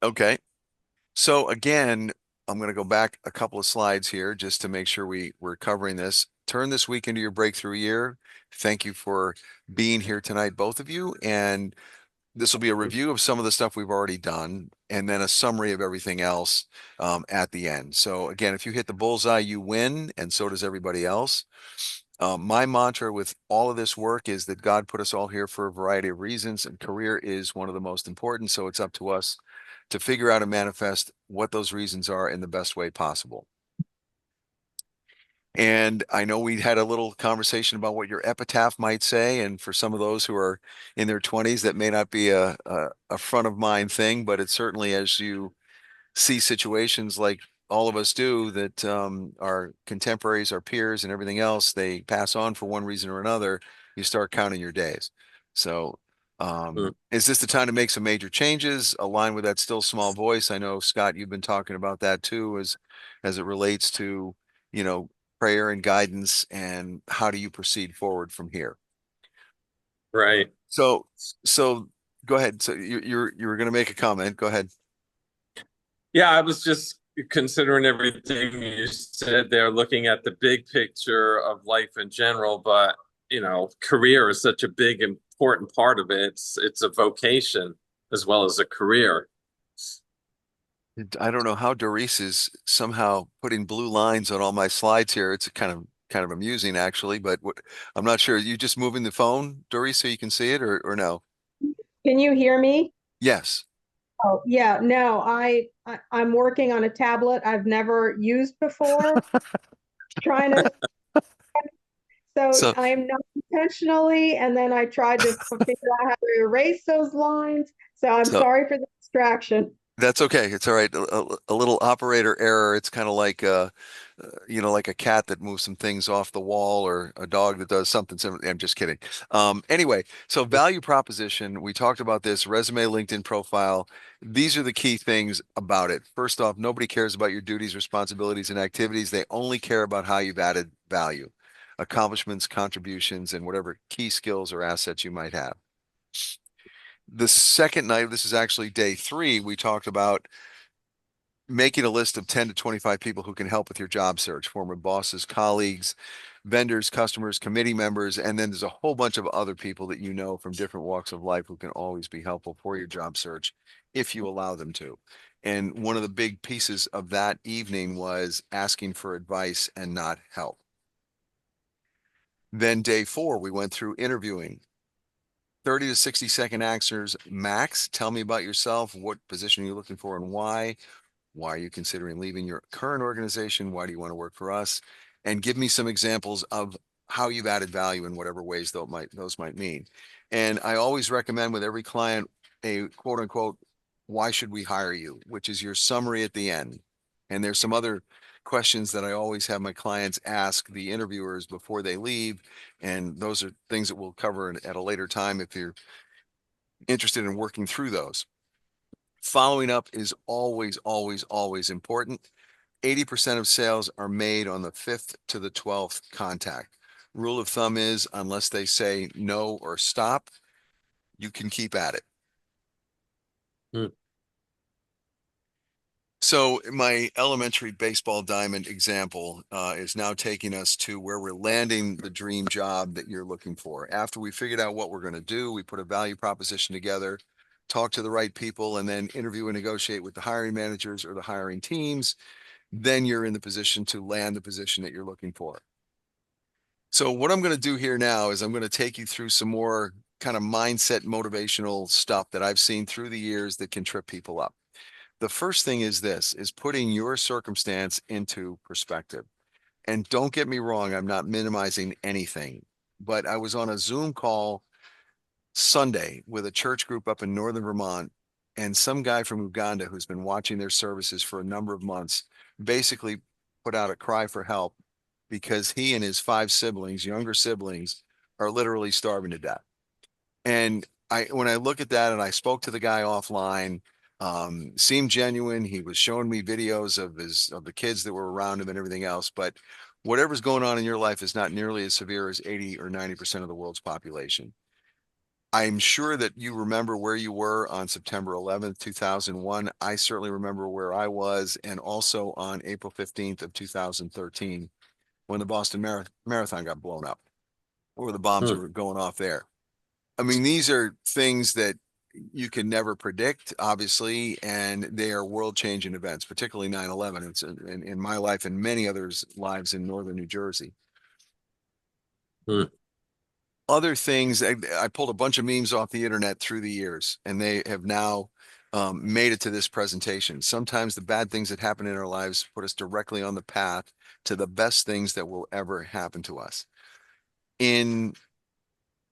Okay. So again, I'm going to go back a couple of slides here just to make sure we're covering this. Turn this week into your breakthrough year. Thank you for being here tonight, both of you. And this will be a review of some of the stuff we've already done, and then a summary of everything else at the end. So again, if you hit the bullseye, you win, and so does everybody else. My mantra with all of this work is that God put us all here for a variety of reasons, and career is one of the most important. So it's up to us to figure out and manifest what those reasons are in the best way possible. And I know we had a little conversation about what your epitaph might say. And for some of those who are in their 20s, that may not be a front of mind thing, but it's certainly as you see situations like all of us do that our contemporaries, our peers, and everything else, they pass on for one reason or another, you start counting your days. So, Mm. is this the time to make some major changes, align with that still small voice? I know, Scott, you've been talking about that too, as it relates to, you know, prayer and guidance, and how do you proceed forward from here? Right. So, so go ahead. So you were going to make a comment. Go ahead. Yeah, I was just considering everything you said there, looking at the big picture of life in general, but career is such a big, important part of it. It's a vocation as well as a career. I don't know how Doris is somehow putting blue lines on all my slides here. It's kind of amusing actually, but I'm not sure. You just moving the phone, Doris, so you can see it, or no? Can you hear me? Yes. Oh, yeah. No, I'm working on a tablet I've never used before, trying to, so So I'm not intentionally, and then I tried to figure out how to erase those lines. So I'm so sorry for the distraction. that's okay. It's all right. A little operator error. It's kind of like like a cat that moves some things off the wall, or a dog that does something similar. I'm just kidding. Anyway, so value proposition, we talked about this, resume, LinkedIn profile. These are the key things about it. First off, nobody cares about your duties, responsibilities, and activities. They only care about how you've added value, accomplishments, contributions, and whatever key skills or assets you might have. The second night, this is actually day three, we talked about making a list of 10 to 25 people who can help with your job search, former bosses, colleagues, vendors, customers, committee members, and then there's a whole bunch of other people that you know from different walks of life who can always be helpful for your job search if you allow them to. And one of the big pieces of that evening was asking for advice and not help. Then day four, we went through interviewing. 30 to 60-second answers max. Tell me about yourself. What position are you looking for and why? Why are you considering leaving your current organization? Why do you want to work for us? And give me some examples of how you've added value in whatever ways those might mean. And I always recommend with every client a quote unquote, why should we hire you? Which is your summary at the end. And there's some other questions that I always have my clients ask the interviewers before they leave. And those are things that we'll cover at a later time if you're interested in working through those. Following up is always, always, always important. 80% of sales are made on the 5th to the 12th contact. Rule of thumb is unless they say no or stop, you can keep at it. Mm. So my elementary baseball diamond example is now taking us to where we're landing the dream job that you're looking for. After we figured out what we're going to do, we put a value proposition together, talk to the right people, and then interview and negotiate with the hiring managers or the hiring teams. Then you're in the position to land the position that you're looking for. So what I'm going to do here now is I'm going to take you through some more kind of mindset motivational stuff that I've seen through the years that can trip people up. The first thing is this, is putting your circumstance into perspective. And don't get me wrong, I'm not minimizing anything, but I was on a Zoom call Sunday with a church group up in northern Vermont, and some guy from Uganda who's been watching their services for a number of months basically put out a cry for help because he and his five siblings, younger siblings, are literally starving to death. And when I look at that and I spoke to the guy offline, seemed genuine. He was showing me videos of the kids that were around him and everything else. But whatever's going on in your life is not nearly as severe as 80 or 90% of the world's population. I'm sure that you remember where you were on September 11th, 2001. I certainly remember where I was, and also on April 15th of 2013, when the Boston Marathon got blown up, or the bombs Hmm. were going off there. I mean, these are things that you can never predict, obviously, and they are world-changing events, particularly 9/11. It's in my life and many others' lives in northern New Jersey. Hmm. Other things, I pulled a bunch of memes off the internet through the years, and they have now made it to this presentation. Sometimes the bad things that happen in our lives put us directly on the path to the best things that will ever happen to us. In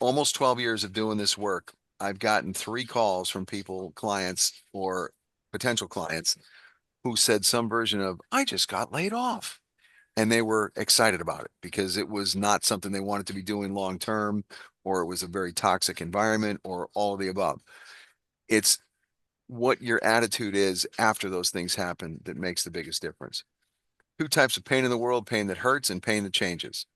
almost 12 years of doing this work, I've gotten 3 calls from people, clients or potential clients, who said some version of, I just got laid off. And they were excited about it because it was not something they wanted to be doing long term, or it was a very toxic environment, or all of the above. It's what your attitude is after those things happen that makes the biggest difference. 2 types of pain in the world: pain that hurts and pain that changes.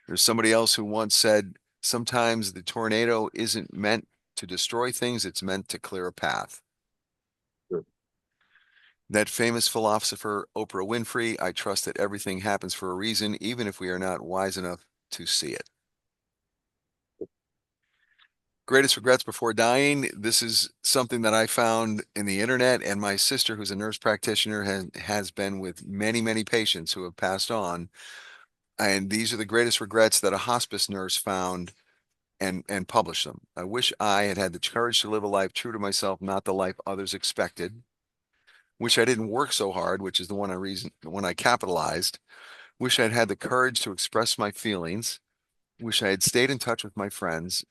There's somebody else who once said, sometimes the tornado isn't meant to destroy things, it's meant to clear a path. Sure. That famous philosopher, Oprah Winfrey, I trust that everything happens for a reason, even if we are not wise enough to see it. Greatest regrets before dying. This is something that I found in the internet, and my sister, who's a nurse practitioner, has been with many, many patients who have passed on. And these are the greatest regrets that a hospice nurse found and published them. I wish I had had the courage to live a life true to myself, not the life others expected. Wish I didn't work so hard, which is the one I capitalized. Wish I'd had the courage to express my feelings. Wish I had stayed in touch with my friends.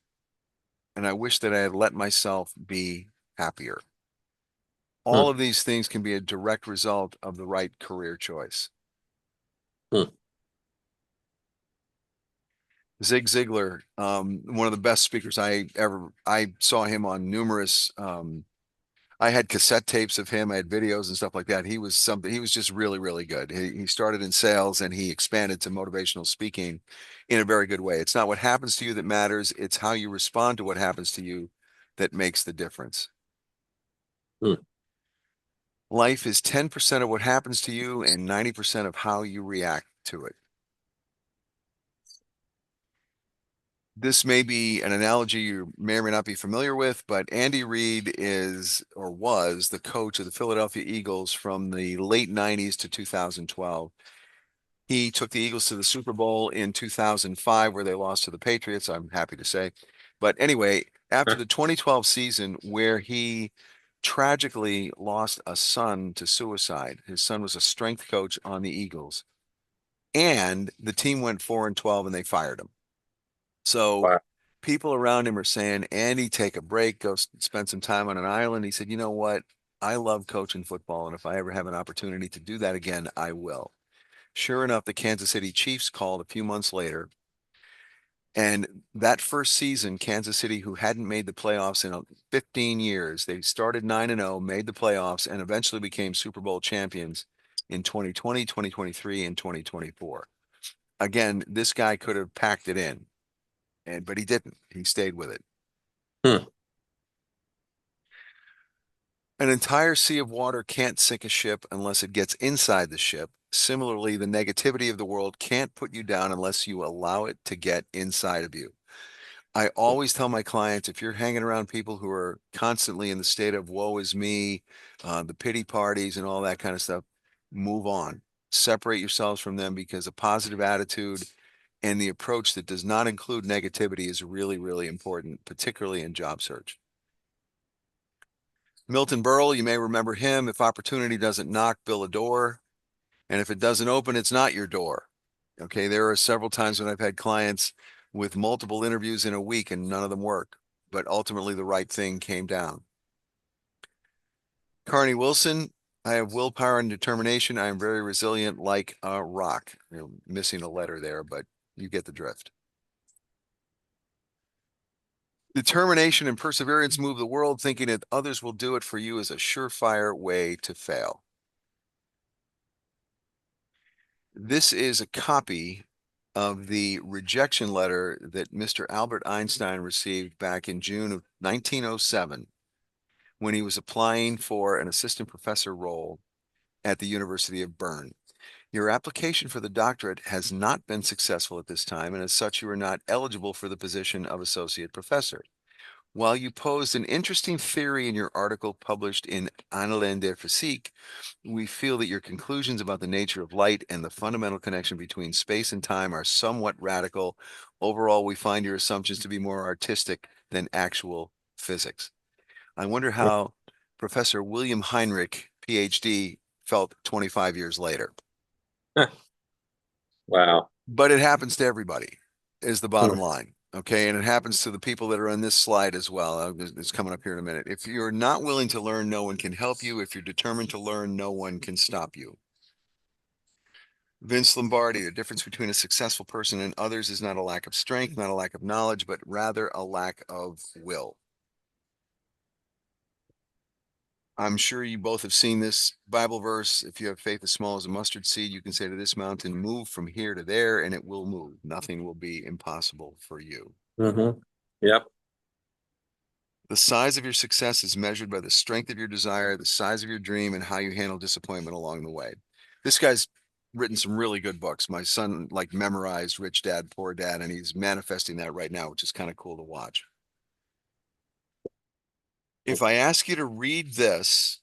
And I wish that I had let myself be happier. Hmm. All of these things can be a direct result of the right career choice. Hmm. Zig Ziglar, one of the best speakers I saw him on numerous, I had cassette tapes of him, I had videos and stuff like that. He was just really, really good. He started in sales and he expanded to motivational speaking in a very good way. It's not what happens to you that matters, it's how you respond to what happens to you that makes the difference. Hmm. Life is 10% of what happens to you and 90% of how you react to it. This may be an analogy you may or may not be familiar with, but Andy Reid is, or was, the coach of the Philadelphia Eagles from the late 90s to 2012. He took the Eagles to the Super Bowl in 2005, where they lost to the Patriots, I'm happy to say. But anyway, after the 2012 season, where he tragically lost a son to suicide, his son was a strength coach on the Eagles, and the team went 4-12 and they fired him. So Wow. people around him are saying, Andy, take a break, go spend some time on an island. He said, you know what? I love coaching football, and if I ever have an opportunity to do that again, I will. Sure enough, the Kansas City Chiefs called a few months later. And that first season, Kansas City, who hadn't made the playoffs in 15 years, they started 9-0, made the playoffs, and eventually became Super Bowl champions in 2020, 2023, and 2024. Again, this guy could have packed it in, but he didn't. He stayed with it. Hmm. An entire sea of water can't sink a ship unless it gets inside the ship. Similarly, the negativity of the world can't put you down unless you allow it to get inside of you. I always tell my clients, if you're hanging around people who are constantly in the state of woe is me, the pity parties and all that kind of stuff, move on. Separate yourselves from them, because a positive attitude and the approach that does not include negativity is really, really important, particularly in job search. Milton Berle, you may remember him. If opportunity doesn't knock, build a door. And if it doesn't open, it's not your door. Okay, there are several times when I've had clients with multiple interviews in a week and none of them work, but ultimately the right thing came down. Carney Wilson, I have willpower and determination. I am very resilient like a rock. You're missing a letter there, but you get the drift. Determination and perseverance move the world. Thinking that others will do it for you is a surefire way to fail. This is a copy of the rejection letter that Mr. Albert Einstein received back in June of 1907 when he was applying for an assistant professor role at the University of Bern. Your application for the doctorate has not been successful at this time, and as such, you are not eligible for the position of associate professor. While you posed an interesting theory in your article published in Annalen der Physik, we feel that your conclusions about the nature of light and the fundamental connection between space and time are somewhat radical. Overall, we find your assumptions to be more artistic than actual physics. I wonder how Professor William Heinrich, PhD, felt 25 years later. Wow. But it happens to everybody, is the bottom Hmm. line. Okay. And it happens to the people that are on this slide as well. It's coming up here in a minute. If you're not willing to learn, no one can help you. If you're determined to learn, no one can stop you. Vince Lombardi, the difference between a successful person and others is not a lack of strength, not a lack of knowledge, but rather a lack of will. I'm sure you both have seen this Bible verse. If you have faith as small as a mustard seed, you can say to this mountain, move from here to there, and it will move. Nothing will be impossible for you. Mm-hmm. Yep. The size of your success is measured by the strength of your desire, the size of your dream, and how you handle disappointment along the way. This guy's written some really good books. My son like memorized Rich Dad, Poor Dad, and he's manifesting that right now, which is kind of cool to watch. If I ask you to read these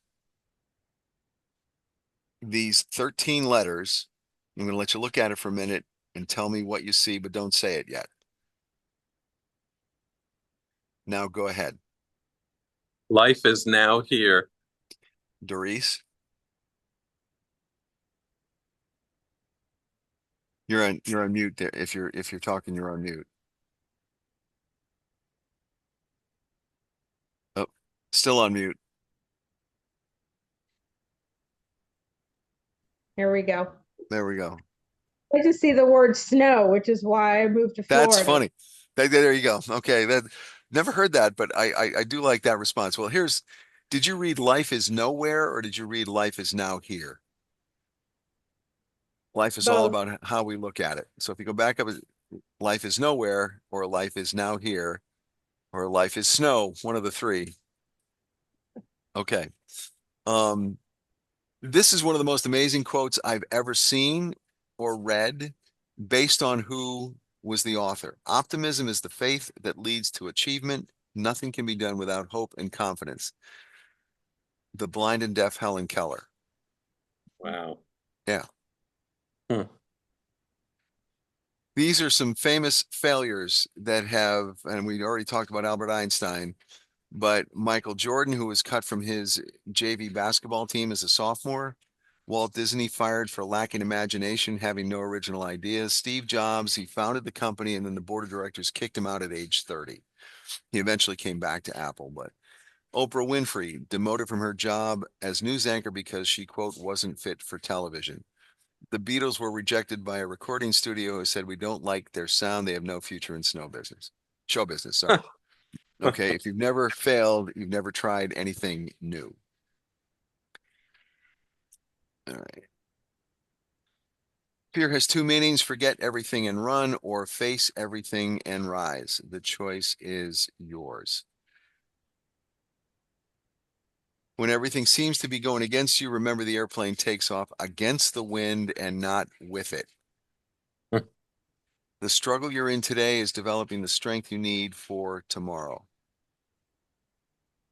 13 letters, I'm going to let you look at it for a minute and tell me what you see, but don't say it yet. Now go ahead. Life is now here. Doris. You're on mute there. If you're talking, you're on mute. Oh, still on mute. Here we go. There we go. I just see the word snow, which is why I moved to Florida. That's funny. There you go. Okay, that never heard that, but I do like that response. Well, did you read Life is Nowhere or did you read Life is Now Here? Life is all Both. about how we look at it. So if you go back up, Life is Nowhere or Life is Now Here or Life is Snow, one of the three. Okay. This is one of the most amazing quotes I've ever seen or read based on who was the author. Optimism is the faith that leads to achievement. Nothing can be done without hope and confidence. The blind and deaf Helen Keller. Wow. Yeah. Hmm. These are some famous failures that have, and we already talked about Albert Einstein, but Michael Jordan, who was cut from his JV basketball team as a sophomore. Walt Disney fired for lacking imagination, having no original ideas. Steve Jobs, he founded the company and then the board of directors kicked him out at age 30. He eventually came back to Apple, but Oprah Winfrey demoted from her job as news anchor because she, quote, wasn't fit for television. The Beatles were rejected by a recording studio who said, we don't like their sound. They have no future in show business. Sorry. Okay. If you've never failed, you've never tried anything new. All right. Fear has two meanings: forget everything and run, or face everything and rise. The choice is yours. When everything seems to be going against you, remember the airplane takes off against the wind and not with it. The struggle you're in today is developing the strength you need for tomorrow.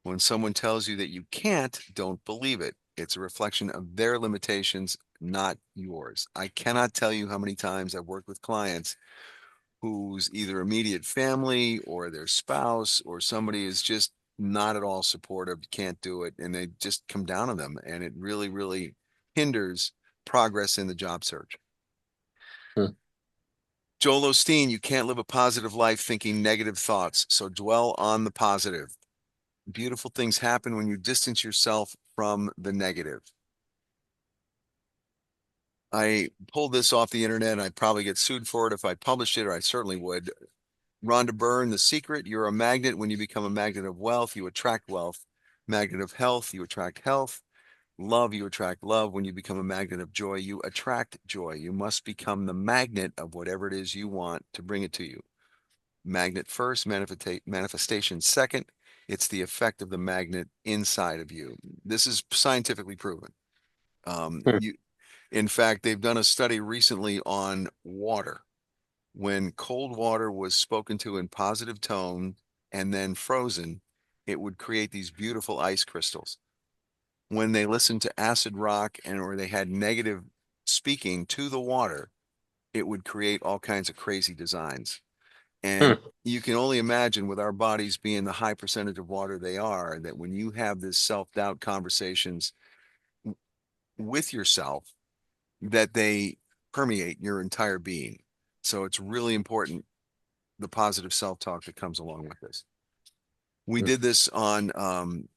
When someone tells you that you can't, don't believe it. It's a reflection of their limitations, not yours. I cannot tell you how many times I've worked with clients whose either immediate family or their spouse or somebody is just not at all supportive, can't do it, and they just come down on them. And it really, really hinders progress in the job search. Hmm. Joel Osteen, you can't live a positive life thinking negative thoughts, so dwell on the positive. Beautiful things happen when you distance yourself from the negative. I pulled this off the internet. I'd probably get sued for it if I published it, or I certainly would. Rhonda Byrne, The Secret: you're a magnet. When you become a magnet of wealth, you attract wealth. Magnet of health, you attract health. love, you attract love. When you become a magnet of joy, you attract joy. You must become the magnet of whatever it is you want to bring it to you. Magnet first, manifestation second. It's the effect of the magnet inside of you. This is scientifically proven. Hmm. In fact, they've done a study recently on water. When cold water was spoken to in positive tone and then frozen, it would create these beautiful ice crystals. When they listened to acid rock and or they had negative speaking to the water, it would create all kinds of crazy designs. And Hmm. you can only imagine, with our bodies being the high percentage of water they are, that when you have this self-doubt conversations with yourself, that they permeate your entire being. So it's really important, the positive self-talk that comes along with this. We did this on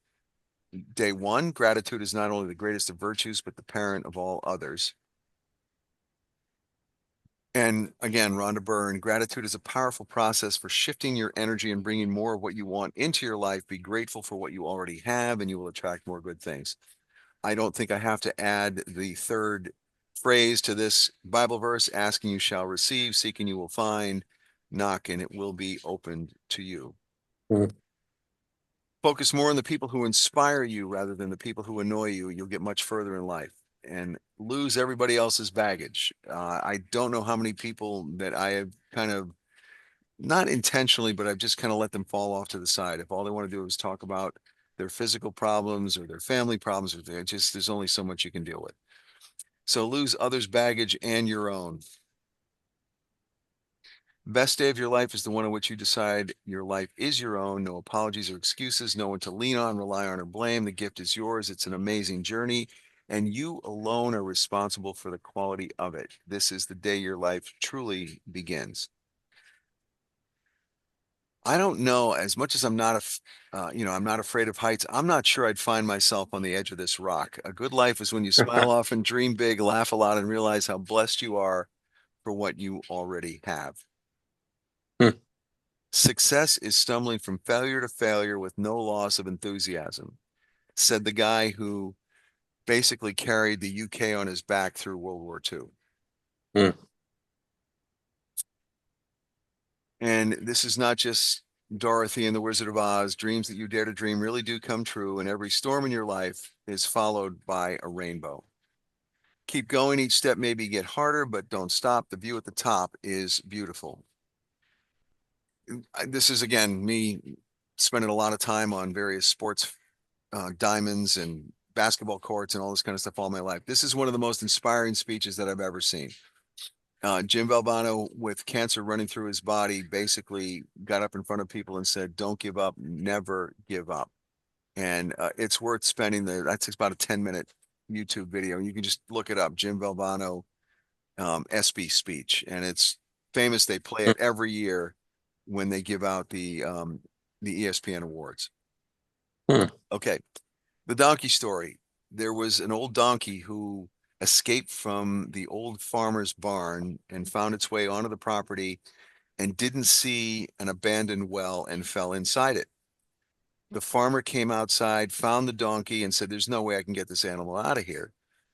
day one. Gratitude is not only the greatest of virtues, but the parent of all others. And again, Rhonda Byrne, gratitude is a powerful process for shifting your energy and bringing more of what you want into your life. Be grateful for what you already have, and you will attract more good things. I don't think I have to add the third phrase to this Bible verse: asking you shall receive, seeking you will find, knock and it will be opened to you. Hmm. Focus more on the people who inspire you rather than the people who annoy you. You'll get much further in life. And lose everybody else's baggage. I don't know how many people that I have kind of, not intentionally, but I've just kind of let them fall off to the side. If all they want to do is talk about their physical problems or their family problems, or there's only so much you can deal with. So lose others' baggage and your own. Best day of your life is the one in which you decide your life is your own. No apologies or excuses, no one to lean on, rely on, or blame. The gift is yours. It's an amazing journey, and you alone are responsible for the quality of it. This is the day your life truly begins. I don't know, as much as I'm not I'm not afraid of heights. I'm not sure I'd find myself on the edge of this rock. A good life is when you smile often, dream big, laugh a lot, and realize how blessed you are for what you already have. Hmm. Success is stumbling from failure to failure with no loss of enthusiasm, said the guy who basically carried the UK on his back through World War II. Hmm. And this is not just Dorothy and the Wizard of Oz. Dreams that you dare to dream really do come true, and every storm in your life is followed by a rainbow. Keep going. Each step maybe get harder, but don't stop. The view at the top is beautiful. This is, again, me spending a lot of time on various sports diamonds and basketball courts and all this kind of stuff all my life. This is one of the most inspiring speeches that I've ever seen. Jim Valvano, with cancer running through his body, basically got up in front of people and said, "Don't give up, never give up." And it's worth spending that's about a 10-minute YouTube video. You can just look it up, Jim Valvano ESPY speech. And it's famous. They play it every year when they give out the ESPN awards. Hmm. Okay. The donkey story. There was an old donkey who escaped from the old farmer's barn and found its way onto the property and didn't see an abandoned well and fell inside it. The farmer came outside, found the donkey, and said, "There's no way I can get this animal out of here."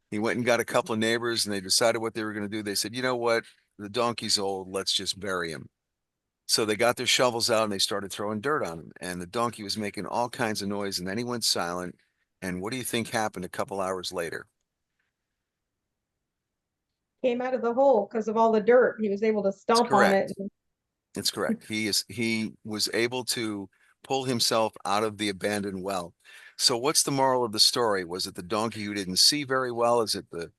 He went and got a couple of neighbors, and they decided what they were going to do. They said, "You know what? The donkey's old. Let's just bury him." So they got their shovels out and they started throwing dirt on him. And the donkey was making all kinds of noise. And then he went silent. And what do you think happened a couple hours later? Came out of the hole because of all the dirt. He was able to It's stomp on it. correct. It's correct. He was able to pull himself out of the abandoned well. So what's the moral of the story? Was it the donkey who didn't see very well? Is it the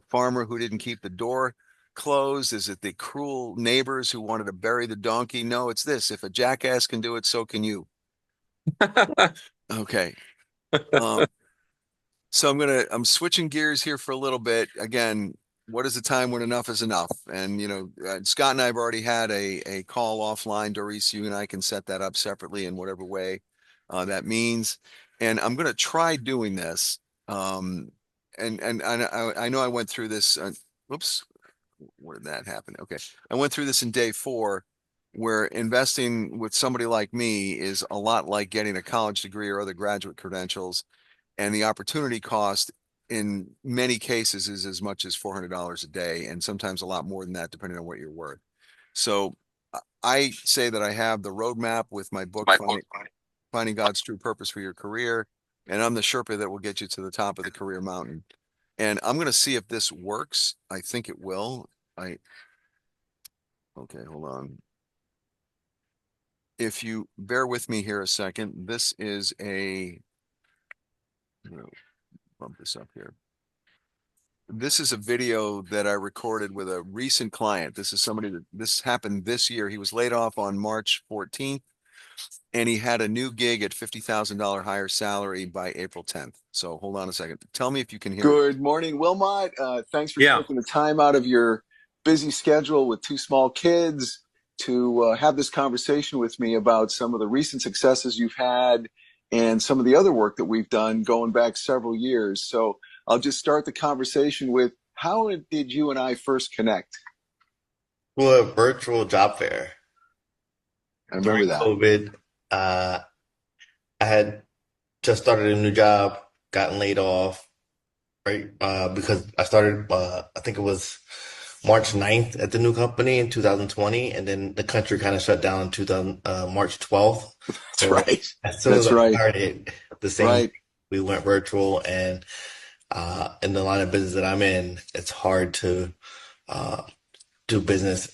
farmer who didn't keep the door closed? Is it the cruel neighbors who wanted to bury the donkey? No, it's this. If a jackass can do it, so can you. Okay. So I'm switching gears here for a little bit. Again, what is the time when enough is enough? And Scott and I have already had a call offline. Doris, you and I can set that up separately in whatever way that means. And I'm going to try doing this. And I know I went through this. Whoops, where did that happen? Okay, I went through this in day 4, where investing with somebody like me is a lot like getting a college degree or other graduate credentials, and the opportunity cost in many cases is as much as $400 a day, and sometimes a lot more than that, depending on what you're worth. So I say that I have the roadmap with my book, Finding God's True Purpose for Your Career, and I'm the Sherpa that will get you to the top of the career mountain. And I'm going to see if this works. I think it will. Okay, hold on. If you bear with me here a second, this is bump this up here. This is a video that I recorded with a recent client. This is somebody this happened this year. He was laid off on March 14th, and he had a new gig at $50,000 higher salary by April 10th. So hold on a second. Tell me if you can hear. Good morning, Wilmot. Thanks for taking the time out of your busy schedule with two small kids to have this conversation with me about some of the recent successes you've had and some of the other work that we've done going back several years. So I'll just start the conversation with, how did you and I first connect? Well, a virtual job fair. I remember that. COVID, I had just started a new job, gotten laid off, right? Because I started, I think it was March 9th at the new company in 2020, and then the country kind of shut down in March 12th. That's right. As soon as I started, the same Right. we went virtual, and in the line of business that I'm in, it's hard to do business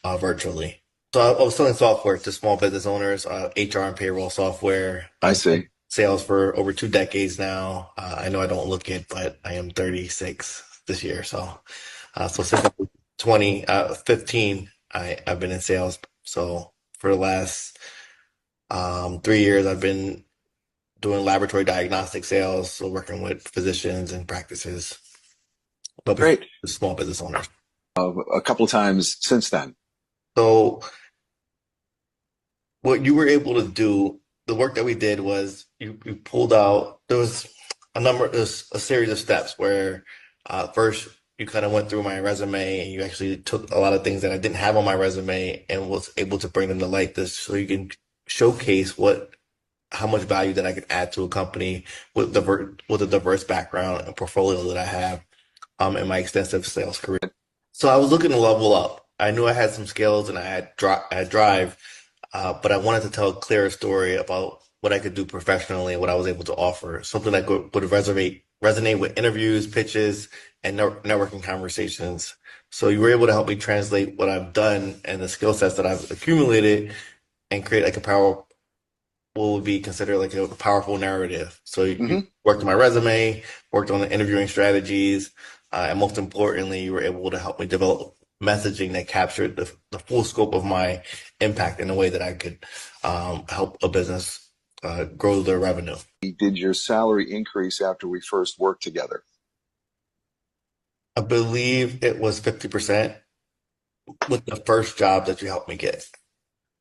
virtually. So I was selling software to small business owners, HR and payroll software. I see. Sales for over 2 decades now. I know I don't look it, but I am 36 this year. So since 2015, I've been in sales. So for the last 3 years, I've been doing laboratory diagnostic sales, so working with physicians and practices, but Great. small business owners. A couple of times since then. So what you were able to do, the work that we did was you pulled out, there was a series of steps where first you kind of went through my resume and you actually took a lot of things that I didn't have on my resume and was able to bring them to light this so you can showcase how much value that I could add to a company with a diverse background and portfolio that I have in my extensive sales career. So I was looking to level up. I knew I had some skills and I had drive, but I wanted to tell a clearer story about what I could do professionally and what I was able to offer, something that would resonate with interviews, pitches, and networking conversations. So you were able to help me translate what I've done and the skill sets that I've accumulated and create like what would be considered like a powerful narrative. So you worked on my resume, worked on the interviewing strategies, and most importantly, you were able to help me develop messaging that captured the full scope of my impact in a way that I could help a business grow their revenue. Did your salary increase after we first worked together? I believe it was 50% with the first job that you helped me get.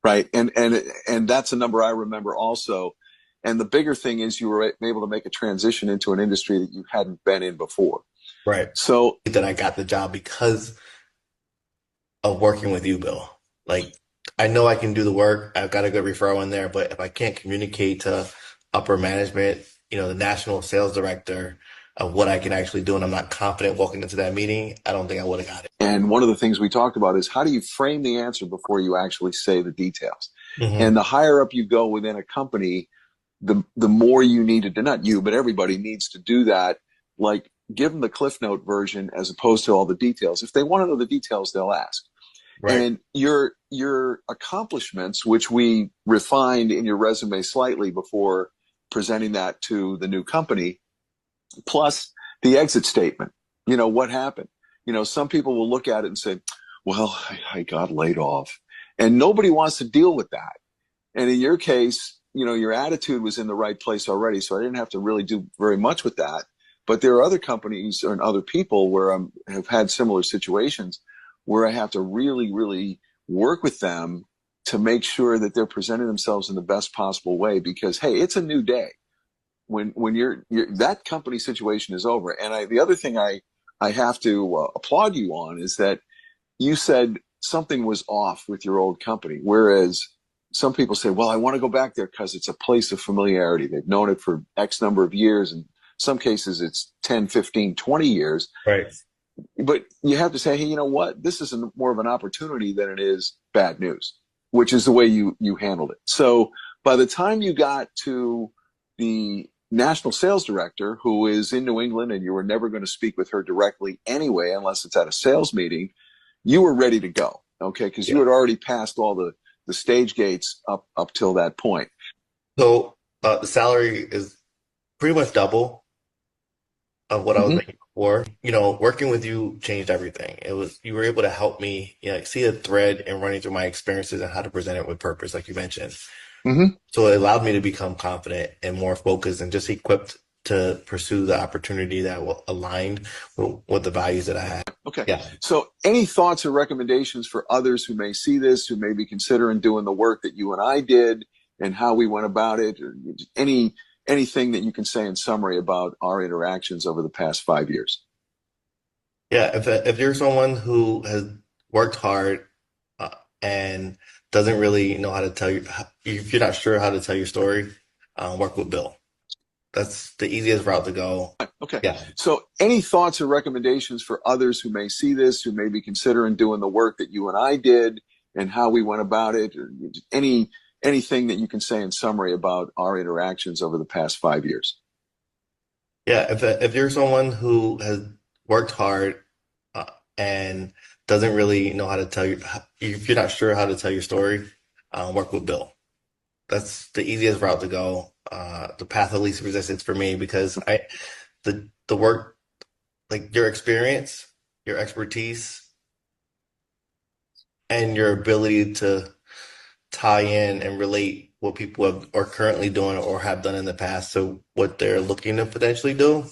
Right. And that's a number I remember also. And the bigger thing is you were able to make a transition into an industry that you hadn't been in before. Right. So that I got the job because of working with you, Bill. Like, I know I can do the work. I've got a good referral in there, but if I can't communicate to upper management, the national sales director of what I can actually do, and I'm not confident walking into that meeting, I don't think I would have got it. And one of the things we talked about is, how do you frame the answer before you actually say the details? And the higher up you go within a company, the more you needed to, not you, but everybody needs to do that. Like, give them the Cliff Note version as opposed to all the details. If they want to know the details, they'll ask. Right. And your accomplishments, which we refined in your resume slightly before presenting that to the new company, plus the exit statement, what happened? Some people will look at it and say, well, I got laid off, and nobody wants to deal with that. And in your case, your attitude was in the right place already. So I didn't have to really do very much with that. But there are other companies and other people where I have had similar situations where I have to really, really work with them to make sure that they're presenting themselves in the best possible way, because, hey, it's a new day. When that company situation is over. And the other thing I have to applaud you on is that you said something was off with your old company. Whereas some people say, well, I want to go back there because it's a place of familiarity. They've known it for X number of years and Some cases it's 10, 15, 20 years. Right. But you have to say, hey, you know what? This is more of an opportunity than it is bad news, which is the way you handled it. So by the time you got to the national sales director, who is in New England, and you were never going to speak with her directly anyway, unless it's at a sales meeting, you were ready to go. Okay. Because you had already passed all the stage gates up till that point. So the salary is pretty much double of what I was making before. You know, working with you changed everything. You were able to help me, you know, see a thread and running through my experiences and how to present it with purpose, like you mentioned. So it allowed me to become confident and more focused and just equipped to pursue the opportunity that will aligned with the values that I had. Okay. Yeah. So any thoughts or recommendations for others who may see this, who may be considering doing the work that you and I did and how we went about it, or anything that you can say in summary about our interactions over the past 5 years? Yeah. If you're someone who has worked hard and doesn't really know how to tell you, if you're not sure how to tell your story, work with Bill. That's the easiest route to go. Okay. Yeah. So any thoughts or recommendations for others who may see this, who may be considering doing the work that you and I did and how we went about it, or anything that you can say in summary about our interactions over the past 5 years? Yeah. If you're someone who has worked hard and doesn't really know how to tell you, if you're not sure how to tell your story, work with Bill. That's the easiest route to go. The path of least resistance for me, because the work, like your experience, your expertise, and your ability to tie in and relate what people are currently doing or have done in the past to what they're looking to potentially do,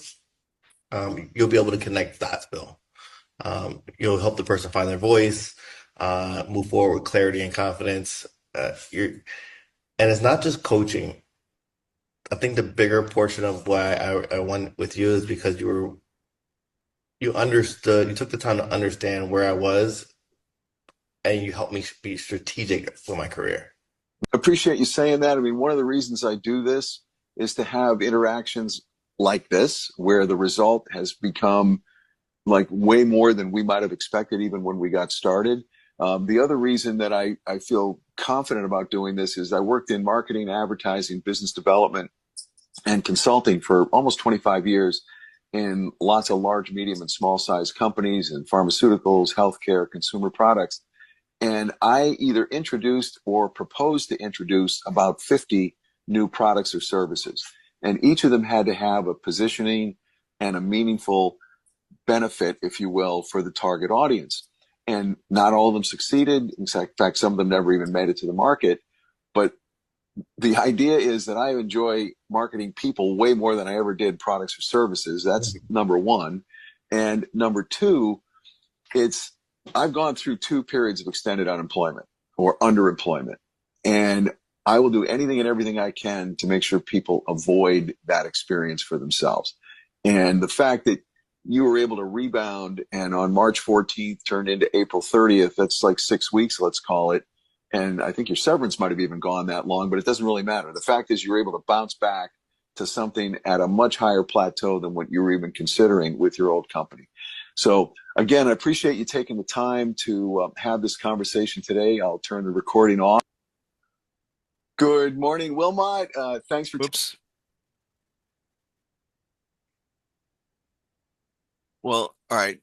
you'll be able to connect dots, Bill. You'll help the person find their voice, move forward with clarity and confidence. And it's not just coaching. I think the bigger portion of why I went with you is because you understood, you took the time to understand where I was, and you helped me be strategic for my career. Appreciate you saying that. I mean, one of the reasons I do this is to have interactions like this, where the result has become like way more than we might have expected, even when we got started. The other reason that I feel confident about doing this is I worked in marketing, advertising, business development, and consulting for almost 25 years in lots of large, medium, and small size companies in pharmaceuticals, healthcare, consumer products. And I either introduced or proposed to introduce about 50 new products or services. And each of them had to have a positioning and a meaningful benefit, if you will, for the target audience. And not all of them succeeded. In fact, some of them never even made it to the market. But the idea is that I enjoy marketing people way more than I ever did products or services. That's number one. And number two, I've gone through 2 periods of extended unemployment or underemployment. And I will do anything and everything I can to make sure people avoid that experience for themselves. And the fact that you were able to rebound and on March 14th turned into April 30th, that's like 6 weeks, let's call it. And I think your severance might have even gone that long, but it doesn't really matter. The fact is you were able to bounce back to something at a much higher plateau than what you were even considering with your old company. So again, I appreciate you taking the time to have this conversation today. I'll turn the recording off. Good morning, Wilmot. Thanks for. Oops. Well, all right.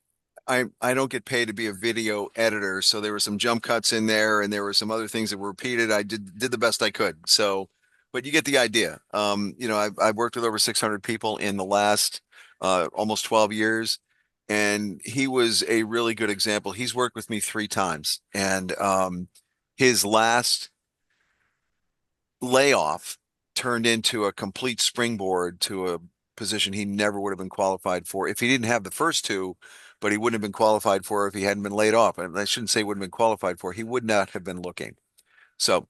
I don't get paid to be a video editor, so there were some jump cuts in there, and there were some other things that were repeated. I did the best I could. So, but you get the idea. I've worked with over 600 people in the last almost 12 years, and he was a really good example. He's worked with me 3 times, and his last layoff turned into a complete springboard to a position he never would have been qualified for if he didn't have the first 2, but he wouldn't have been qualified for if he hadn't been laid off. And I shouldn't say wouldn't have been qualified for, he would not have been looking. So,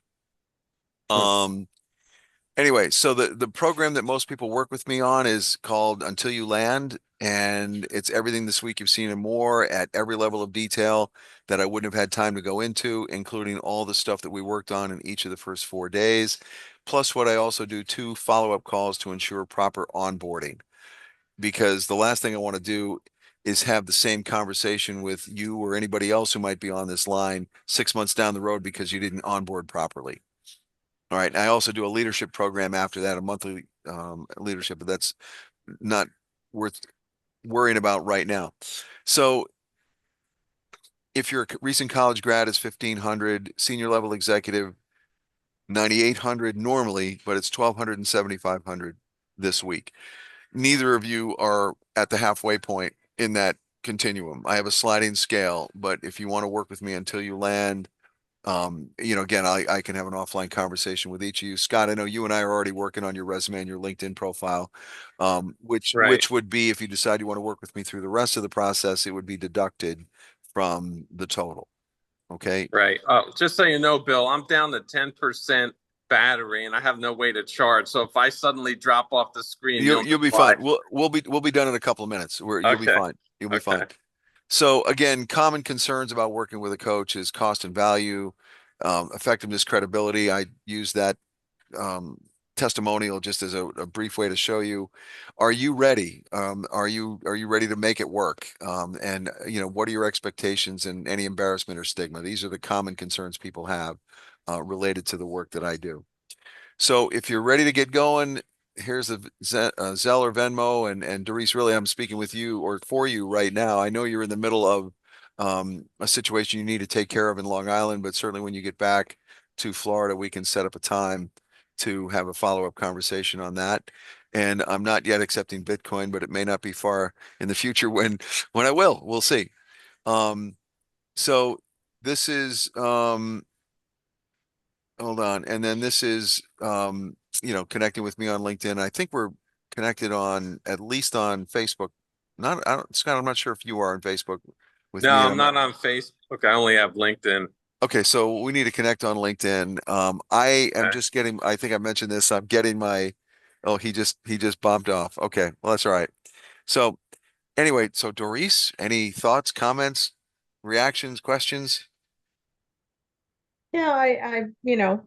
anyway, so the program that most people work with me on is called Until You Land, and it's everything this week you've seen and more at every level of detail that I wouldn't have had time to go into, including all the stuff that we worked on in each of the first 4 days. Plus what I also do 2 follow-up calls to ensure proper onboarding. because the last thing I want to do is have the same conversation with you or anybody else who might be on this line 6 months down the road because you didn't onboard properly. All right. I also do a leadership program after that, a monthly leadership, but that's not worth worrying about right now. So if you're a recent college grad, it's 1,500, senior level executive, 9,800 normally, but it's 1,200 and 7,500 this week. Neither of you are at the halfway point in that continuum. I have a sliding scale, but if you want to work with me until you land, again, I can have an offline conversation with each of you. Scott, I know you and I are already working on your resume and your LinkedIn profile, which Right. would be, if you decide you want to work with me through the rest of the process, it would be deducted from the total. Okay. Right. Oh, just so you know, Bill, I'm down to 10% battery and I have no way to charge. So if I suddenly drop off the screen, You'll you'll be know why. fine. We'll be done in a couple of minutes. You'll be Okay. fine. You'll be Okay. fine. So again, common concerns about working with a coach is cost and value, effectiveness, credibility. I use that testimonial just as a brief way to show you, are you ready? Are you ready to make it work? And what are your expectations and any embarrassment or stigma? These are the common concerns people have related to the work that I do. So if you're ready to get going, here's a Zelle or Venmo, and Doris, really, I'm speaking with you or for you right now. I know you're in the middle of a situation you need to take care of in Long Island, but certainly when you get back to Florida, we can set up a time to have a follow-up conversation on that. And I'm not yet accepting Bitcoin, but it may not be far in the future when I will. We'll see. So this is hold on. And then this is, connecting with me on LinkedIn. I think we're connected on, at least on Facebook. Scott, I'm not sure if you are on Facebook with No, me. I'm not on Facebook. I only have LinkedIn. Okay, so we need to connect on LinkedIn. I am Okay. just getting, I think I mentioned this. I'm getting my, oh, he just bumped off. Okay, well, that's all right. So anyway, so Doris, any thoughts, comments, reactions, questions? Yeah,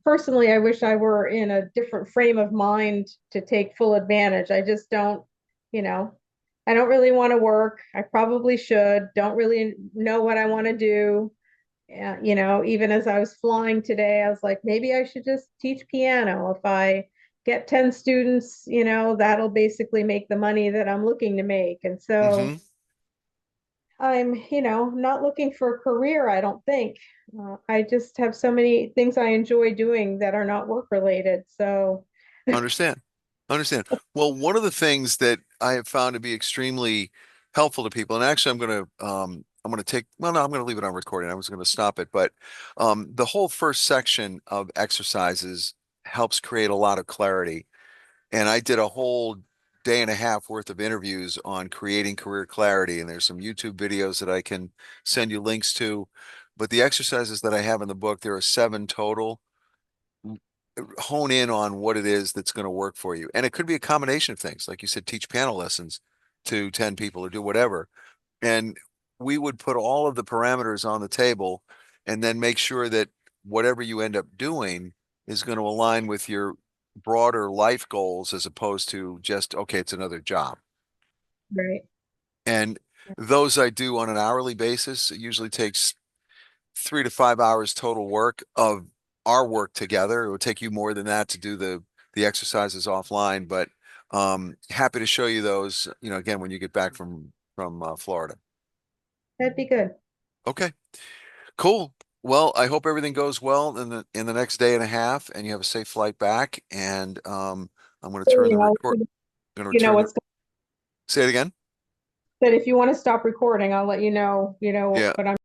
personally, I wish I were in a different frame of mind to take full advantage. I just don't, you know, I don't really want to work. I probably should. Don't really know what I want to do. Even as I was flying today, I was like, maybe I should just teach piano. If I get 10 students, that'll basically make the money that I'm looking to make. And Mm-hmm. so I'm, not looking for a career, I don't think. I just have so many things I enjoy doing that are not work related. So, Understand. Understand. Well, one of the things that I have found to be extremely helpful to people, and actually I'm gonna take, well, no, I'm gonna leave it on recording. I was gonna stop it, but the whole first section of exercises helps create a lot of clarity. And I did a whole day and a half worth of interviews on creating career clarity, and there's some YouTube videos that I can send you links to. But the exercises that I have in the book, there are 7 total, hone in on what it is that's going to work for you. And it could be a combination of things. Like you said, teach piano lessons to 10 people or do whatever. And we would put all of the parameters on the table and then make sure that whatever you end up doing is going to align with your broader life goals as opposed to just, okay, it's another job. right. And those I do on an hourly basis. It usually takes 3 to 5 hours total work of our work together. It would take you more than that to do the exercises offline, but happy to show you those, again, when you get back from Florida. That'd be good. Okay, cool. Well, I hope everything goes well in the next day and a half, and you have a safe flight back. And I'm going to turn the record. Going to return the. What's Say it again. that if you want to stop recording, I'll let you know, Yeah. what I'm